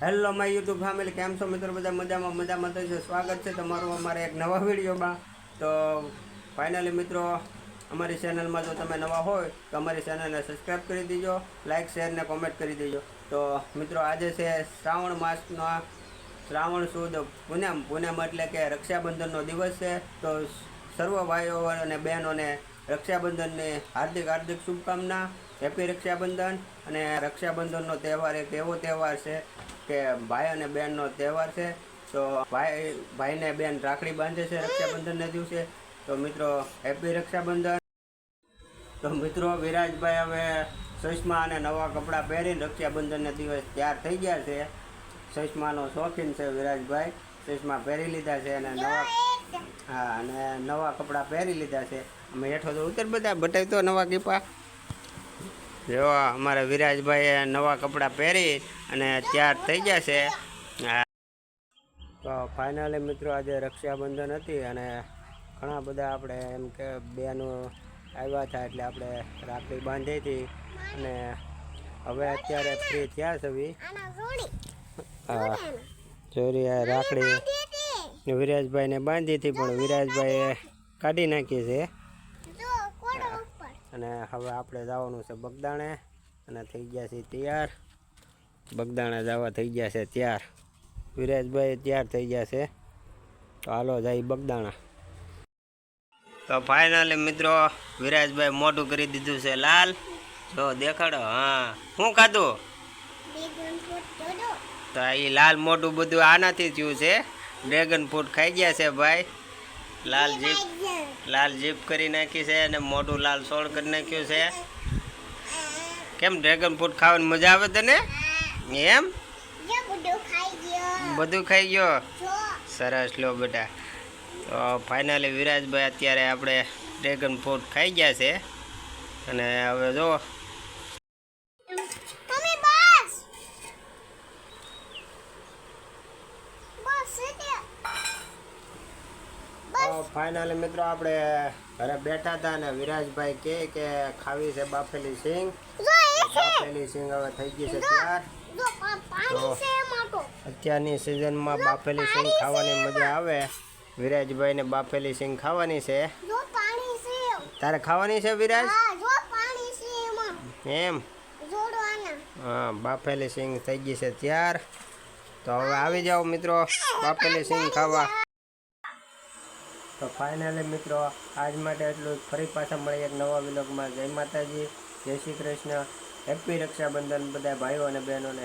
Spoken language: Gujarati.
હેલો માય યુટ્યુબ ફેમિલી, કેમ છો મિત્રો? બધા મજામાં થશે. સ્વાગત છે તમારું અમારે એક નવા વિડીયોમાં. તો ફાઇનલી મિત્રો, અમારી ચેનલમાં જો તમે નવા હોય તો અમારી ચેનલને સબસ્ક્રાઈબ કરી દેજો, લાઇક શેર ને કોમેન્ટ કરી દેજો. તો મિત્રો, આજે છે શ્રાવણ માસનો શ્રાવણ સુદ પૂનમ એટલે કે રક્ષાબંધનનો દિવસ છે. તો સર્વ ભાઈઓ અને બહેનોને રક્ષાબંધનની હાર્દિક શુભકામના. હેપી રક્ષાબંધન. અને રક્ષાબંધનનો તહેવાર એક એવો તહેવાર છે કે ભાઈ અને બહેનનો તહેવાર છે. તો ભાઈને બેન રાખડી બાંધે છે રક્ષાબંધનના દિવસે. તો મિત્રો, હેપી રક્ષાબંધન. તો મિત્રો, વિરાજભાઈ હવે ચશ્મા અને નવા કપડાં પહેરીને રક્ષાબંધનના દિવસ તૈયાર થઈ ગયા છે. ચશ્માનો શોખીન છે વિરાજભાઈ. ચશ્મા પહેરી લીધા છે અને નવા કપડાં પહેરી લીધા છે. અમે હેઠો તો ઉતર બધા બતાવી તો નવા કીપા. જો અમારા વિરાજભાઈએ નવા કપડાં પહેરી અને તૈયાર થઈ ગયા છે. તો ફાઇનલી મિત્રો, આજે રક્ષાબંધન હતી અને ઘણા બધા આપણે એમ કે બહેનો આવ્યા હતા એટલે આપણે રાખડી બાંધી હતી. અને હવે અત્યારે ફ્રી થયા છે. ચોરી રાખડી વિરાજભાઈને બાંધી હતી પણ વિરાજભાઈએ કાઢી નાખી છે. અને હવે આપણે જવાનું છે બગદાણે અને થઈ ગયા છે તૈયાર. બગદાણે જવા થઈ ગયા છે તૈયાર. વિરાજભાઈ તૈયાર થઈ ગયા છે. તો હાલો જાય બગદાણા. તો ફાઇનલી મિત્રો, વિરાજભાઈ મોટું કરી દીધું છે લાલ. જો દેખાડો. હા, શું ખાધું? તો એ લાલ મોટું બધું આનાથી થયું છે. ડ્રેગન ફ્રૂટ ખાઈ ગયા છે ભાઈ. લાલ જીપ કરી નાખી છે અને મોટું લાલ સોળ કરી નાખ્યું છે. કેમ ડ્રેગન ફ્રૂટ ખાવાની મજા આવે તને? એમ બધું ખાઈ ગયો? સરસ લો બેટા. તો ફાઇનલી વિરાજભાઈ અત્યારે આપણે ડ્રેગન ફ્રૂટ ખાઈ ગયા છે. અને હવે જો ફાઇનલી મિત્રો, આપણે ઘરે બેઠા હતા અને વિરાજભાઈ કે ખાવી છે બાફેલી સિંગ. બાફેલી સિંગ હવે થઈ ગઈ છે તૈયાર. અત્યારની સિઝનમાં બાફેલી સિંગ ખાવાની મજા આવે. વિરાજભાઈને બાફેલી સિંગ ખાવાની છે. તારે ખાવાની છે વિરાજ? એમ? હા, બાફેલી સિંગ થઈ ગઈ છે તૈયાર. તો હવે આવી જાઓ મિત્રો બાફેલી સિંગ ખાવા. તો ફાઇનલી મિત્રો, આજ માટે એટલું. ફરી પાછા મળી એક નવા વિલોગમાં. જય માતાજી, જય શ્રી કૃષ્ણ. હેપી રક્ષાબંધન બધા ભાઈઓ અને બહેનોને.